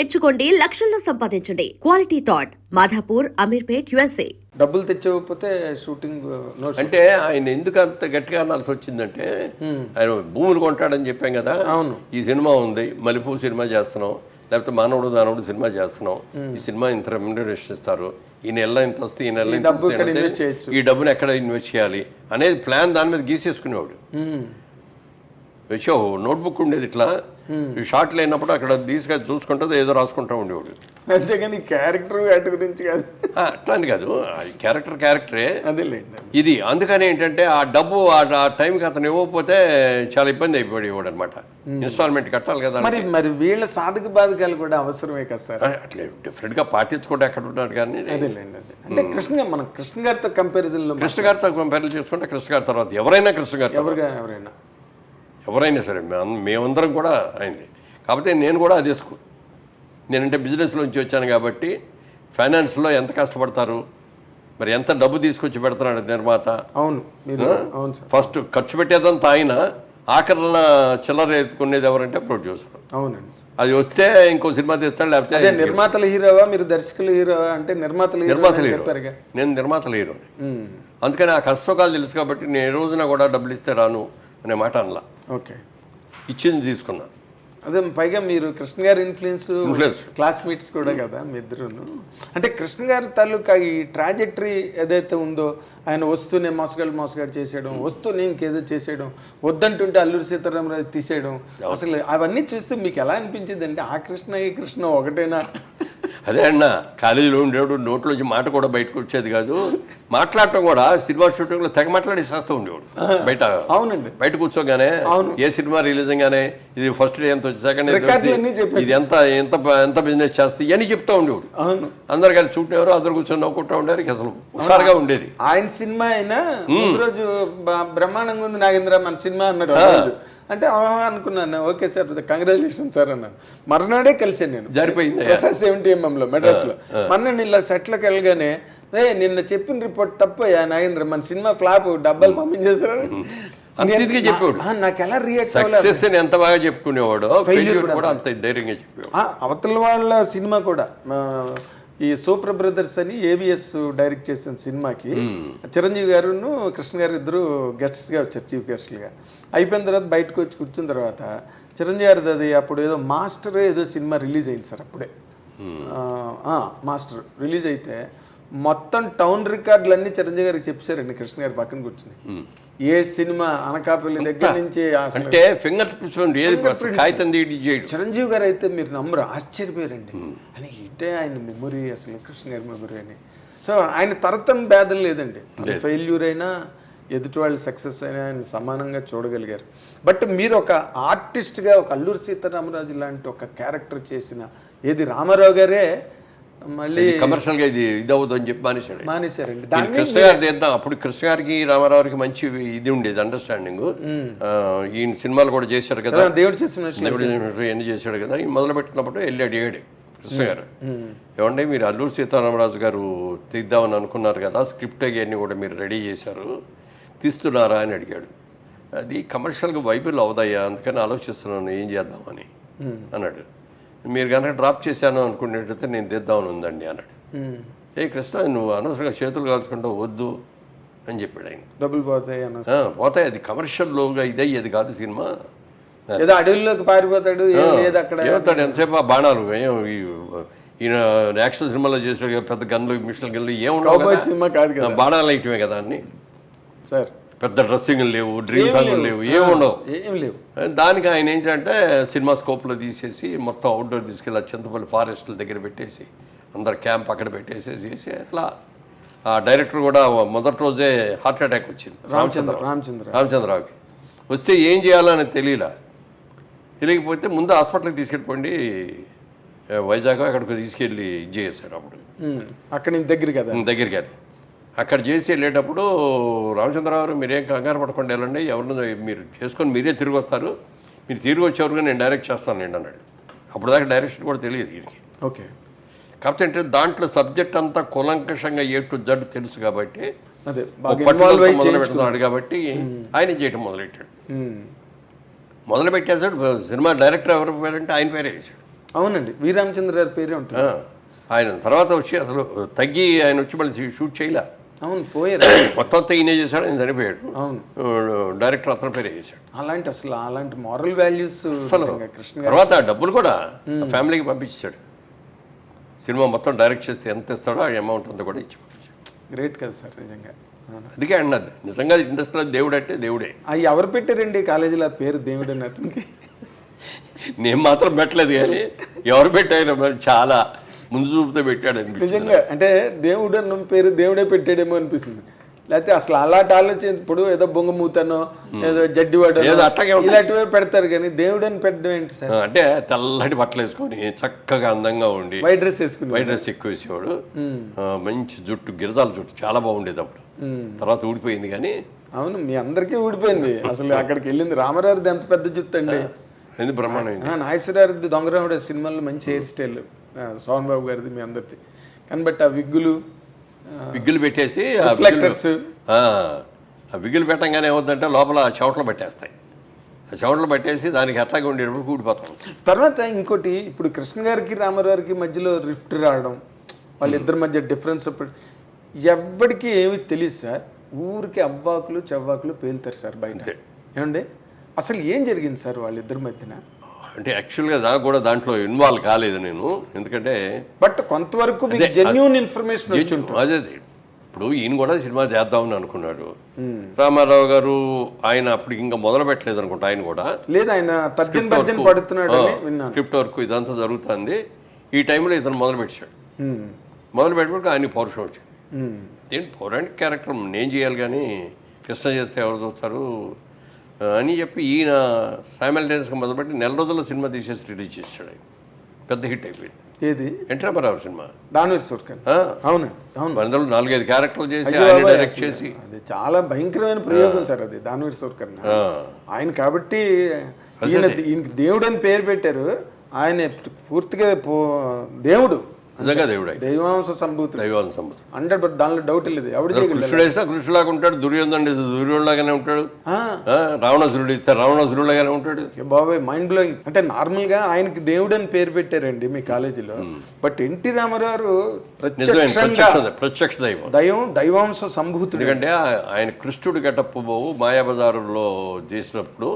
నేర్చుకోండి, లక్షల్లో సంపాదించండి. Quality thought Madhapur, Ameerpet, USA. డబ్బులు తెచ్చకపోతే షూటింగ్ అంటే ఆయన ఎందుకు అంత గట్టిగా అనాల్సి వచ్చిందంటే ఆయన భూములు కొంటాడని చెప్పాం కదా. అవును. ఈ సినిమా ఉంది, మల్లెపూ సినిమా చేస్తున్నాం, లేకపోతే మానవుడు దానవుడు సినిమా చేస్తున్నాం, ఈ సినిమా ఇంత రెమ్యునరేషన్ ఇస్తారు, ఈ నెల ఇంత వస్తే ఈ నెల ఇంత వస్తే ఈ డబ్బుని ఎక్కడ ఇన్వెస్ట్ చేయాలి అనేది ప్లాన్ దాని మీద గీసేసుకునేవాడు. వచ్చి నోట్బుక్ ఉండేది ఇట్లా, షార్ట్ లేనప్పుడు అక్కడ తీసుకొని చూసుకుంటుంది ఏదో రాసుకుంటూ ఉండేవాడు. అంతేగాని క్యారెక్టర్ వాటి గురించి కాదు, అట్లా అని కాదు, క్యారెక్టరే అదేలేండి ఇది. అందుకని ఏంటంటే ఆ డబ్బు ఆ టైంకి అతను ఇవ్వకపోతే చాలా ఇబ్బంది అయిపోయేవాడు అనమాట. ఇన్స్టాల్మెంట్ కట్టాలి కదా. మరి వీళ్ళ సాధక బాధకాలు కూడా అవసరమే కదా సార్. అట్లా డిఫరెంట్గా పాటించుకుంటే ఎక్కడ ఉంటాడు కానీ. అదేలేండి అదే అంటే మనం కృష్ణ గారితో కంపారిజన్లో కృష్ణ గారితో కంపేర్ చేసుకుంటే కృష్ణ గారి తర్వాత ఎవరైనా కృష్ణ గారు ఎవరైనా సరే మేమందరం కూడా అయింది. కాకపోతే నేను కూడా అది నేనంటే బిజినెస్లోంచి వచ్చాను కాబట్టి ఫైనాన్స్లో ఎంత కష్టపడతారు, మరి ఎంత డబ్బు తీసుకొచ్చి పెడుతున్నాడు నిర్మాత. అవును అవును సార్. ఫస్ట్ ఖర్చు పెట్టేదంతా ఆయన, ఆఖరణ చిల్లర ఎత్తుకునేది ఎవరంటే ప్రొడ్యూసర్. అవునండి. అది వస్తే ఇంకో సినిమా తీస్తాడు, లేకపోతే నిర్మాతల హీరోవా మీరు దర్శకుల హీరోవా అంటే నిర్మాతల హీరో. నేను నిర్మాతల హీరో. అందుకని ఆ కష్టకాలు తెలుసు కాబట్టి నేను ఏ రోజున కూడా డబ్బులు ఇస్తే రాను అనే మాట అనలా. ఓకే, ఇచ్చింది తీసుకున్నా. అదే పైగా మీరు కృష్ణ గారి ఇన్ఫ్లుయెన్స్ క్లాస్మేట్స్ కూడా కదా మీ ఇద్దరును. అంటే కృష్ణ గారి తాలూకా ఈ ట్రాజెక్టరీ ఏదైతే ఉందో, ఆయన వస్తూనే మోసగాడు చేసేయడం, వస్తూనే ఇంకేదో చేసేయడం, వద్దంటుంటే అల్లూరి సీతారామరాజు తీసేయడం, అసలు అవన్నీ చూస్తే మీకు ఎలా అనిపించింది? అంటే ఆ కృష్ణ ఈ కృష్ణ ఒకటేనా? అదే అన్న, కాలేజీలో ఉండేవాడు, నోట్లోంచి మాట కూడా బయటకు వచ్చేది కాదు. మాట్లాడటం కూడా సినిమా షూటింగ్లో తెగ మాట్లాడేసేస్తూ ఉండేవాడు బయట. అవునండి. బయట కూర్చోగానే ఏ సినిమా రిలీజ్ గానే ఇది ఫస్ట్ డే ఎంత వచ్చి, సెకండ్ డే ఇది ఎంత ఎంత ఎంత బిజినెస్ చేస్తే ఇవన్నీ చెప్తూ ఉండేవాడు. అవును. అందరు కలిసి చూడేవారు, అందరు కూర్చొని నవ్వుకుంటూ ఉండేవారు. అసలు హుషారుగా ఉండేది. ఆయన సినిమా అయినా రోజు బ్రహ్మాండంగా ఉంది నాగేంద్ర మన సినిమా అన్నాడు. అంటే అనుకున్నాను, ఓకే సార్ కంగ్రాచులేషన్ సార్ అన్నాను. మర్నాడే కలిసాను నేను, జరిపోయింది 70mm మెడ్రాస్లో. మొన్న ఇలా సెట్లకు వెళ్ళగానే, నిన్న చెప్పిన రిపోర్ట్ తప్పయ్యా నాగేంద్ర, మన సినిమా ఫ్లాప్, డబ్బాలు పంపించేస్తారు చెప్పాడు. నాకు ఎలా రియాక్ట్ అవ్వాలి, ఎంత బాగా చెప్పుకునేవాడు, అంత ధైర్యంగా చెప్పేవాడు. అవతల వాళ్ళ సినిమా కూడా ఈ సూపర్ బ్రదర్స్ అని AVS డైరెక్ట్ చేసిన సినిమాకి చిరంజీవి గారును కృష్ణ గారు ఇద్దరు గెస్ట్స్గా వచ్చారు, చీఫ్ గెస్ట్లుగా. అయిపోయిన తర్వాత బయటకు వచ్చి కూర్చున్న తర్వాత చిరంజీవి గారిది అది అప్పుడు ఏదో మాస్టర్ ఏదో సినిమా రిలీజ్ అయింది సార్. అప్పుడే మాస్టర్ రిలీజ్ అయితే మొత్తం టౌన్ రికార్డులన్నీ చిరంజీవి గారికి చెప్పారండి కృష్ణ గారి పక్కన కూర్చుని. ఏ సినిమా అనకాపల్లి దగ్గర నుంచి అంటే చిరంజీవి గారు అయితే మీరు నమ్మరు, ఆశ్చర్యపోయారండి. అని ఇటే ఆయన మెమొరీ, అసలు కృష్ణ గారి మెమొరీ అని. సో ఆయన తరతన భేదం లేదండి, ఫెయిల్యూర్ అయినా ఎదుటి వాళ్ళు సక్సెస్ అయినా ఆయన సమానంగా చూడగలిగారు. బట్ మీరు ఒక ఆర్టిస్ట్గా ఒక అల్లూరి సీతారామరాజు లాంటి ఒక క్యారెక్టర్ చేసిన ఏది రామారావు గారే మళ్ళీ కమర్షియల్గా ఇది అవుతుందని చెప్పి మానేశారండి. కృష్ణ గారు తీద్దాం, అప్పుడు కృష్ణ గారికి రామారావుకి మంచి ఇది ఉండేది, అండర్స్టాండింగ్. ఈయన సినిమాలు కూడా చేశాడు కదా, దేవుడు చేసిన ఎన్ని చేశాడు కదా. మొదలు పెట్టినప్పుడు వెళ్ళి అడిగాడు కృష్ణ గారు, ఏమంటే మీరు అల్లూరి సీతారామరాజు గారు తీద్దామని అనుకున్నారు కదా, స్క్రిప్ట్ అవన్నీ కూడా మీరు రెడీ చేశారు, తీస్తున్నారా అని అడిగాడు. అది కమర్షియల్గా వైబుల్ అవుదయ్యా, అందుకని ఆలోచిస్తున్నాను ఏం చేద్దామని అన్నాడు. మీరు కనుక డ్రాప్ చేశాను అనుకునేటైతే నేను తీద్దామని ఉందండి అన్నాడు. కృష్ణ నువ్వు అనవసరంగా చేతులు కాల్చుకుంటావు, వద్దు అని చెప్పాడు ఆయన. డబ్బులు పోతాయి, అది కమర్షియల్గా ఇదయ్యేది కాదు సినిమా. ఏదో అడవుల్లోకి పారిపోతాడు, ఏమవుతాడు ఎంతసేపు ఆ బాణాలు, ఈయన యాక్షన్ సినిమాలో చేసాడు పెద్ద గన్లు మిషన్ గన్లు ఏముండవు, బాణాలు వేయటమే కదా అన్ని సార్. పెద్ద డ్రెస్సింగ్ లేవు, డ్రీమ్ సాంగ్లు లేవు, ఏముండవు. దానికి ఆయన ఏంటంటే సినిమా స్కోప్లో తీసేసి మొత్తం అవుట్డోర్ తీసుకెళ్ళి చింతపల్లి ఫారెస్ట్ల దగ్గర పెట్టేసి అందరు క్యాంప్ అక్కడ పెట్టేసేసి అట్లా. ఆ డైరెక్టర్ కూడా మొదటి రోజే హార్ట్ అటాక్ వచ్చింది రామచంద్రరావుకి. వస్తే ఏం చేయాలని తెలియకపోతే ముందు హాస్పిటల్కి తీసుకెళ్ళిపోండి, వైజాగ్ అక్కడికి తీసుకెళ్ళి ఇది చేశారు. అప్పుడు అక్కడి నుంచి దగ్గరికి అది అక్కడ చేసి వెళ్ళేటప్పుడు రామచంద్రరావు మీరేం కంగారు పడకుండా వెళ్ళండి, ఎవరిని మీరు చేసుకొని మీరే తిరిగి వస్తారు, మీరు తిరిగి వచ్చేవరకు నేను డైరెక్ట్ చేస్తానండి అన్నాడు. అప్పుడు దాకా డైరెక్షన్ కూడా తెలియదు వీరికి. ఓకే. కాకపోతే అంటే దాంట్లో సబ్జెక్ట్ అంతా కూలంకషంగా A to Z తెలుసు కాబట్టి మొదలు పెడుతున్నాడు కాబట్టి ఆయన చేయటం మొదలెట్టాడు. మొదలు పెట్టేసాడు. సినిమా డైరెక్టర్ ఎవరు పేరంటే ఆయన పేరే వేసాడు. అవునండి, వి రామచంద్ర గారి పేరే ఉంటుంది. ఆయన తర్వాత వచ్చి అసలు తగ్గి ఆయన వచ్చి మళ్ళీ షూట్ చేయలే. అవును, పోయారు. మొత్తం అంతా ఈయనే చేశాడు, ఆయన చనిపోయాడు. అవును, డైరెక్టర్ అతని పేరే చేశాడు. అలాంటి మారల్ వాల్యూస్ అసలు కృష్ణ తర్వాత డబ్బులు కూడా ఫ్యామిలీకి పంపించాడు. సినిమా మొత్తం డైరెక్ట్ చేస్తే ఎంత ఇస్తాడో ఆ అమౌంట్ అంతా కూడా ఇచ్చి పంపించాడు. గ్రేట్ కదా సార్ నిజంగా. అందుకే అన్నది నిజంగా ఇండస్ట్రీలో దేవుడు అంటే దేవుడే. అవి ఎవరు పెట్టారండి కాలేజీలో ఆ పేరు దేవుడు అని అతనికి? నేను మాత్రం పెట్టలేదు, కానీ ఎవరు పెట్టారు మరి చాలా ముందు చూపుతో పెట్టాడు అనిపిస్తుంది. నిజంగా అంటే దేవుడు అన్న పేరు దేవుడే పెట్టాడేమో అనిపిస్తుంది. లేకపోతే అసలు అలాంటి ఆలోచన ఇప్పుడు ఏదో బొంగమూతనో ఏదో జడ్డివాడో ఏదో అట్టగే ఇలాంటివే పెడతారు, కానీ దేవుడు అని పెట్టడం ఏంటి సార్? అంటే తెల్లటి బట్టలు వేసుకొని చక్కగా అందంగా ఉండి వైట్ డ్రెస్ వేసుకుని, వైట్ డ్రెస్ ఎక్కువ వేసేవాడు. మంచి జుట్టు, గిరిజాల జుట్టు చాలా బాగుండేది అప్పుడు. తర్వాత ఊడిపోయింది కానీ. అవును, మీ అందరికీ ఊడిపోయింది. అసలు అక్కడికి వెళ్ళింది రామారావుది ఎంత పెద్ద జుట్టు అండి, ఎందుకు బ్రహ్మాండం. నాగేశ్వరరావుది దొంగరాముడు సినిమాలో మంచి హెయిర్ స్టైల్, సోహన్ బాబు గారిది మీ అందరిది. కానీ బట్ ఆ విగ్గులు పెట్టేసి రిఫ్లెక్టర్స్, ఆ విగ్గులు పెట్టంగానే ఏమవుతుందంటే లోపల చెవట్లు పట్టేస్తాయి. ఆ చెవట్లు పట్టేసి దానికి అట్లాగే ఉండేటప్పుడు కూడిపోతాం. తర్వాత ఇంకోటి, ఇప్పుడు కృష్ణ గారికి రామారావుకి మధ్యలో రిఫ్ట్ రావడం, వాళ్ళిద్దరి మధ్య డిఫరెన్స్ ఎవ్వడికి ఏమి తెలియదు సార్. ఊరికి అవ్వాకులు చెవ్వాకులు పేలుతారు సార్ బయట. ఏమండి అసలు ఏం జరిగింది సార్ వాళ్ళిద్దరి మధ్యన? అంటే యాక్చువల్గా నాకు కూడా దాంట్లో ఇన్వాల్వ్ కాలేదు నేను, ఎందుకంటే బట్ కొంతవరకు జెన్యూన్ ఇన్ఫర్మేషన్ వచ్చి ఉంటుంది. అదే ఇప్పుడు ఈయన కూడా సినిమా చేద్దామని అనుకున్నాడు రామారావు గారు. ఆయన అప్పుడు ఇంకా మొదలు పెట్టలేదు అనుకుంటా, ఆయన కూడా లేదు, ఆయన పడుతున్నాడు, స్క్రిప్ట్ వర్క్ ఇదంతా జరుగుతుంది. ఈ టైంలో ఇతను మొదలు పెట్టాడు. మొదలు పెట్టినప్పుడు ఆయనకి పౌరుషం వచ్చింది. ఏంటి పౌరాణిక క్యారెక్టర్ నేను చేయాలి కానీ కృష్ణ చేస్తే ఎవరు చూస్తారు అని చెప్పి ఈయన సైమల్టేనియస్గా మొదలుపెట్టి నెల రోజుల్లో సినిమా తీసేసి రిలీజ్ చేశాడు. ఆయన పెద్ద హిట్ అయిపోయింది. ఏది? ఎన్టీ రామారావు సినిమా దానవీర్ సూర్కర్. అవునండి, అవును. అందులో 4-5 క్యారెక్టర్లు చేసి ఆయన డైరెక్ట్ చేసి, అది చాలా భయంకరమైన ప్రయోగం సార్ అది దానవీర్ సూర్కర్. ఆయన కాబట్టి ఈయనకి దేవుడు అని పేరు పెట్టారు. ఆయన పూర్తిగా దేవుడు, నిజంగా దేవుడు, దైవాంశ సంభూతుడు, 100%. దానిలో డౌట్ లేదు. ఎవడు కృష్ణుడు వేసినా కృష్ణులాగా ఉంటాడు, దుర్యోధనుడు దుర్యోధనులాగానే ఉంటాడు, రావణాసురుడు ఇస్తే రావణాసురుడులాగానే ఉంటాడు. బాబాయ్ మైండ్ బ్లోయింగ్. అంటే నార్మల్ గా ఆయనకి దేవుడు అని పేరు పెట్టారండి మీ కాలేజీలో, బట్ ఎన్టీ రామారావు ప్రత్యక్ష దైవాంశ సంభూతుడు. ఎందుకంటే ఆయన కృష్ణుడు గెటప్ మాయాబజారులో చేసినప్పుడు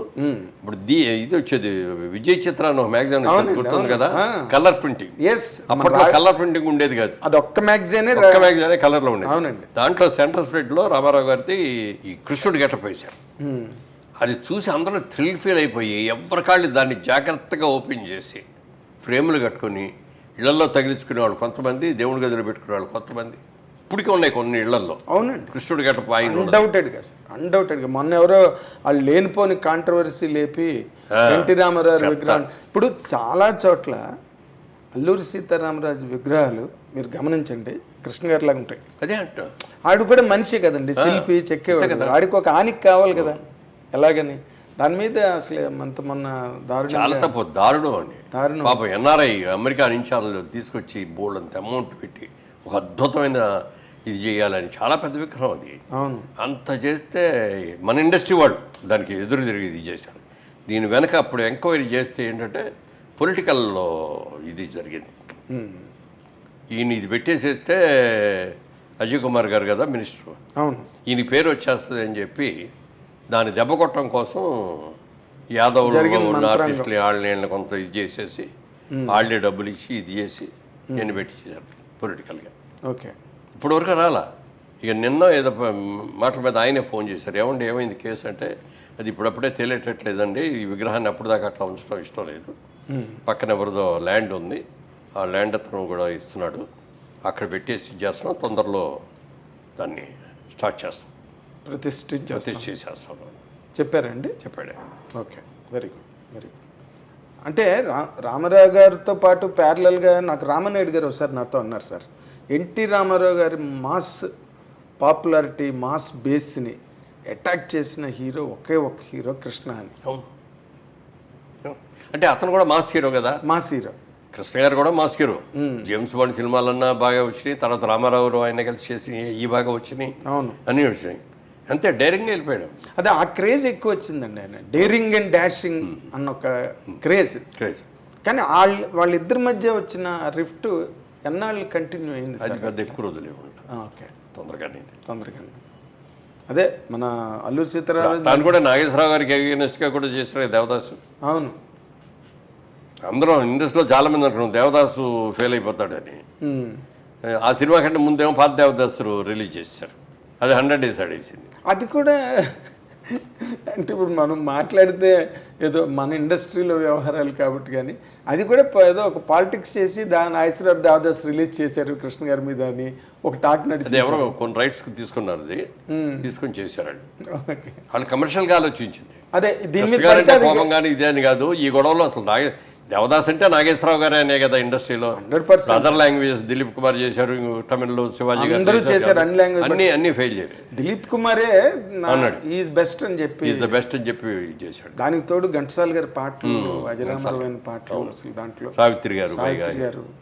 ఇప్పుడు ఇది వచ్చేది విజయ్ చిత్ర మ్యాగజైన్ గుర్తుంది కదా, కలర్ ప్రింటింగ్. అప్పట్లో కలర్ ప్రింటింగ్ ఉండేది కాదు, అది ఒక్క మ్యాగజైన్ కలర్ లో ఉండేది. అవునండి. దాంట్లో సెంటర్ స్ప్రెడ్ లో రామారావు గారిది ఈ కృష్ణుడు గెటప్ వేశారు. అది చూసి అందరూ థ్రిల్ ఫీల్ అయిపోయి ఎవరికాళ్ళు దాన్ని జాగ్రత్తగా ఓపెన్ చేసి ఫ్రేములు కట్టుకుని ఇళ్లలో తగిలించుకునేవాళ్ళు కొంతమంది, దేవుడి గదిలో పెట్టుకునేవాళ్ళు కొంతమంది. ఇప్పటికే ఉన్నాయి కొన్ని ఇళ్లలో. అవునండి, కృష్ణుడు గెటప్ ఆయన అన్డౌటెడ్గా. మొన్న ఎవరో వాళ్ళు లేనిపోని కాంట్రవర్సీ లేపి ఎన్టీ రామారావు విగ్రహం. ఇప్పుడు చాలా చోట్ల అల్లూరి సీతారామరాజు విగ్రహాలు మీరు గమనించండి కృష్ణ గారి లాగా ఉంటాయి. అదే అంట, ఆడు కూడా మనిషి కదండి, శిల్పి చెక్కేవాడు కదా, ఆడికి ఒక ఆనికి కావాలి కదా. ఎలాగని దాని మీద అసలు మొన్న చాలా తప్పు, దారుణం అండి. పాప ఎన్ఆర్ఐ అమెరికా నుంచి వాళ్ళు తీసుకొచ్చి బోల్డ్ అంత అమౌంట్ పెట్టి ఒక అద్భుతమైన ఇది చేయాలని చాలా పెద్ద విగ్రహం అది. అవును, అంత చేస్తే మన ఇండస్ట్రీ వాళ్ళు దానికి ఎదురు తిరిగి ఇది చేశారు. దీని వెనక అప్పుడు ఎంక్వైరీ చేస్తే ఏంటంటే పొలిటికల్లో ఇది జరిగింది. ఈయన ఇది పెట్టేసేస్తే అజయ్ కుమార్ గారు కదా మినిస్టర్, అవును, ఈయన పేరు వచ్చేస్తుంది అని చెప్పి దాన్ని దెబ్బ కొట్టడం కోసం యాదవ్లు ఉన్న ఆర్టిస్టులు వాళ్ళని కొంత ఇది చేసేసి వాళ్ళే డబ్బులు ఇచ్చి ఇది చేసి నేను పెట్టి చేశారు పొలిటికల్గా. ఓకే, ఇప్పటివరకు రాలా. ఇక నిన్న ఏదో మాటల మీద ఆయనే ఫోన్ చేశారు, ఏమైంది కేసు అంటే అది ఇప్పుడప్పుడే తేలేటట్లేదండి, ఈ విగ్రహాన్ని అప్పటిదాకా అట్లా ఉంచడం ఇష్టం లేదు, పక్కన ఎవరిదో ల్యాండ్ ఉంది, ఆ ల్యాండ్ అతను కూడా ఇస్తున్నాడు, అక్కడ పెట్టేసి చేస్తున్నాం, తొందరలో దాన్ని స్టార్ట్ చేస్తాం, ప్రతిష్ఠించేస్తాం చెప్పారండి. చెప్పాడే. Okay, very good, very good. అంటే రామారావు గారితో పాటు ప్యారలల్గా నాకు రామనాయుడు గారు ఒకసారి నాతో అన్నారు సార్, ఎన్టీ రామారావు గారి మాస్ పాపులారిటీ, మాస్ బేస్ని అటాక్ చేసిన హీరో ఒకే ఒక హీరో కృష్ణ అని. అంటే అతను కూడా మాస్ హీరో కదా, మాస్ హీరో. కృష్ణ గారు కూడా మాస్ హీరో. జేమ్స్ బాండ్ సినిమాలన్నా బాగా వచ్చినాయి, తర్వాత రామారావు ఆయన కలిసి చేసి ఈ బాగా వచ్చినాయి, అవును, అన్నీ వచ్చినాయి. అంతే డైరింగ్ వెళ్ళిపోయాడు. అదే ఆ క్రేజ్ ఎక్కువ వచ్చిందండి, ఆయన డేరింగ్ అండ్ డాషింగ్ అన్న ఒక క్రేజ్. కానీ వాళ్ళిద్దరి మధ్య వచ్చిన రిఫ్ట్ ఎన్నాళ్ళు కంటిన్యూ అయింది అది సార్? పెద్ద ఎక్కువ రోజులు ఓకే, తొందరగానే అదే మన అల్లూరి సీతారామరాజు తాను కూడా నాగేశ్వరరావు గారికి అగేనెస్ట్గా కూడా చేశారు దేవదాసు. అవును, అందరం ఇండస్ట్రీలో చాలా మంది అనుకున్నాం దేవదాసు ఫెయిల్ అయిపోతాడని. ఆ సినిమా కంటే ముందేమో పాత దేవదాసు రిలీజ్ చేశారు, అది 100 days ఆడేసింది. అది కూడా అంటే ఇప్పుడు మనం మాట్లాడితే ఏదో మన ఇండస్ట్రీలో వ్యవహారాలు కాబట్టి, కానీ అది కూడా ఏదో ఒక పాలిటిక్స్ చేసి దాని ఐశ్వర్య దాదాస్ రిలీజ్ చేశారు కృష్ణ గారి మీద అని ఒక టాక్ నడిచింది. ఎవరో కొన్ని రైట్స్ తీసుకున్నారు, అది తీసుకొని చేశారు. వాళ్ళు కమర్షియల్గా ఆలోచించింది. అదే దీని మీద కోపం కానీ ఇదే అని కాదు. ఈ గొడవలో అసలు దేవదాస్ అంటే నాగేశ్వరరావు గారే అనే కదా ఇండస్ట్రీలో. 100% అదర్ లాంగ్వేజెస్ దిలీప్ కుమార్ చేశారు, తమిళ్లో శివాజీ అందరూ చేశారు, అన్ని ఫెయిల్ చేయాలి. దిలీప్ కుమారే అన్నాడు ఈజ్ బెస్ట్ అని చెప్పి, ఈజ్ ద బెస్ట్ అని చెప్పి చేశాడు. దానికి తోడు ఘంటసాల గారి పాటలు, అజరామరమైన పాటలు, అసలు దాంట్లో సావిత్రి గారు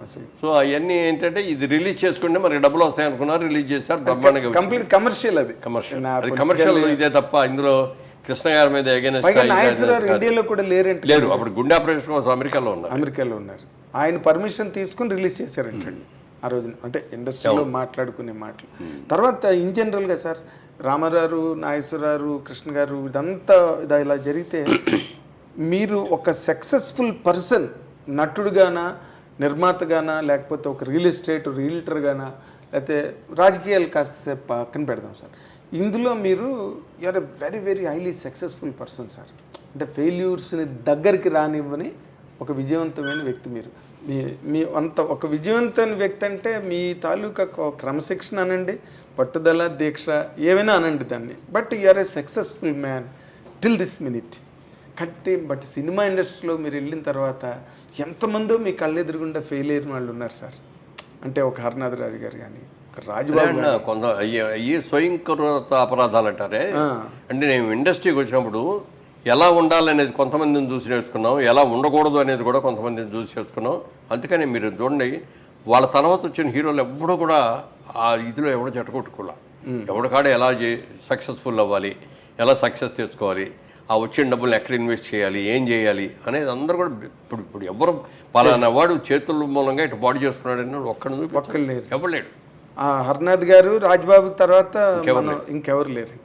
అసలు. సో అవన్నీ ఏంటంటే ఇది రిలీజ్ చేసుకుంటే మరి డబ్బులు వస్తాయి అనుకున్నారు, రిలీజ్ చేశారు. బ్రహ్మాండంగా కంప్లీట్ కమర్షియల్, అది కమర్షియల్ ఇదే తప్ప ఇందులో కృష్ణ గారి మీద ఇండియాలో కూడా లేరు. అప్పుడు గుండె ఆపరేషన్ కోసం అమెరికాలో ఉన్నారు. ఆయన పర్మిషన్ తీసుకుని రిలీజ్ చేశారంటండి ఆ రోజున. అంటే ఇండస్ట్రీలో మాట్లాడుకునే మాటలు. తర్వాత ఇన్ జనరల్గా సార్ రామారావు, నాగేశ్వరరావు, కృష్ణ గారు ఇదంతా ఇలా జరిగితే మీరు ఒక సక్సెస్ఫుల్ పర్సన్, నటుడుగానా, నిర్మాతగానా, లేకపోతే ఒక రియల్ ఎస్టేట్ రియల్టర్గానా, లేకపోతే రాజకీయాలు కాస్త పక్కన పెడదాం సార్, ఇందులో మీరు you are a very very highly successful person sir. అంటే ఫెయిల్యూర్స్ని దగ్గరికి రానివ్వని ఒక విజయవంతమైన వ్యక్తి మీరు. మీ అంత ఒక విజయవంతమైన వ్యక్తి అంటే మీ తాలూకా క్రమశిక్షణ అనండి, పట్టుదల, దీక్ష, ఏవైనా అనండి దాన్ని. But you are a successful man till this minute. But cinema ఇండస్ట్రీలో మీరు వెళ్ళిన తర్వాత ఎంతమందో మీ కళ్ళెదురుగుండా ఫెయిల్ అయిన వాళ్ళు ఉన్నారు సార్. అంటే ఒక హరనాథ్ రాజు గారు కానీ, రాజబాబు కొంత అయ్యి స్వయంకృత అపరాధాలు అంటారే. అంటే నేను ఇండస్ట్రీకి వచ్చినప్పుడు ఎలా ఉండాలనేది కొంతమందిని చూసి నేర్చుకున్నాం, ఎలా ఉండకూడదు అనేది కూడా కొంతమందిని చూసి నేర్చుకున్నాం. అందుకని మీరు చూడండి, వాళ్ళ తర్వాత వచ్చిన హీరోలు ఎవడో కూడా ఆ ఇదిలో ఎవడో చెట్టకొట్టుకోలే. ఎవడికాడ ఎలా సక్సెస్ఫుల్ అవ్వాలి, ఎలా సక్సెస్ తెచ్చుకోవాలి, ఆ వచ్చిన డబ్బులు ఎక్కడ ఇన్వెస్ట్ చేయాలి, ఏం చేయాలి అనేది అందరూ కూడా ఇప్పుడు ఎవరు పలానా వాడు చేతుల మూలంగా ఇటు బాడీ చేసుకున్నాడని ఒక్కడు లేరు, ఎవరు లేడు. హర్నాథ్ గారు, రాజ్బాబు తర్వాత ఇంకెవరు లేరు.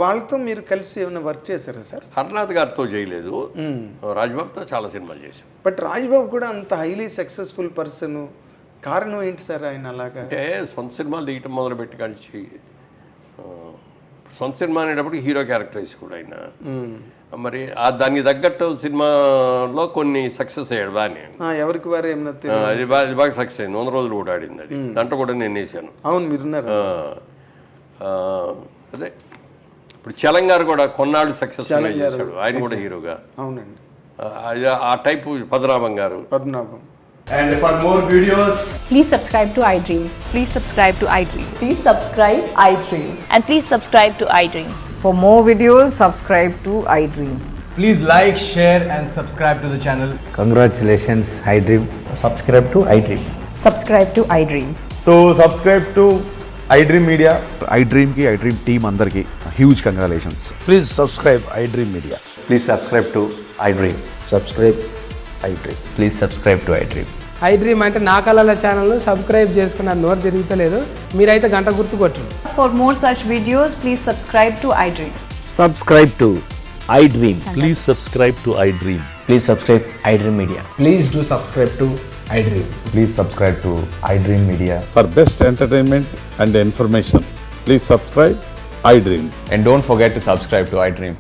వాళ్ళతో మీరు కలిసి ఏమైనా వర్క్ చేశారా సార్? హర్నాథ్ గారితో చేయలేదు, రాజ్బాబుతో చాలా సినిమాలు చేశాం. బట్ రాజ్బాబు కూడా అంత హైలీ సక్సెస్ఫుల్ పర్సన్, కారణం ఏంటి సార్ ఆయన అలాగా? అంటే సొంత సినిమాలు దిగటం మొదలుపెట్టి కానీ సొంత సినిమా అనేటప్పుడు హీరో క్యారెక్టరైజ్ కూడా ఆయన మరి దానికి తగ్గట్టు సినిమాలో కొన్ని సక్సెస్ అయ్యాడు బాగానే. ఎవరికి వారు ఏమన్నా అది బాగా సక్సెస్ అయింది. 100 రోజులు కూడా ఆడింది అది. దాంట్లో కూడా నేను వేసాను. అవును, మీరున్నారు. అదే ఇప్పుడు చలంగారు కూడా కొన్నాళ్ళు సక్సెస్ చేశాడు, ఆయన కూడా హీరోగా. అవునండి, ఆ టైపు పద్మనాభం గారు. And for more videos, please subscribe to iDream. Please subscribe to iDream. Please subscribe iDream. And please subscribe to iDream. For more videos, subscribe to iDream. please like, share and subscribe to the channel. Congratulations, iDream. Subscribe to iDream. Subscribe to iDream. So subscribe to iDream Media. iDream ki iDream team andarki huge congratulations. Please subscribe iDream Media. Please subscribe to iDream. Subscribe iDream. Please subscribe to iDream. iDream అంటే నా కళల ఛానల్ను subscribe చేసుకున్న నోరు తిరుగుతలేదు, మీరైతే గంట గుర్తు కొట్టండి. For more such videos, please subscribe to iDream. Subscribe to iDream. Please subscribe to iDream. Please subscribe iDream Media. Please do subscribe to iDream. Please subscribe to iDream Media. For best entertainment and information, please subscribe iDream. And don't forget to subscribe to iDream.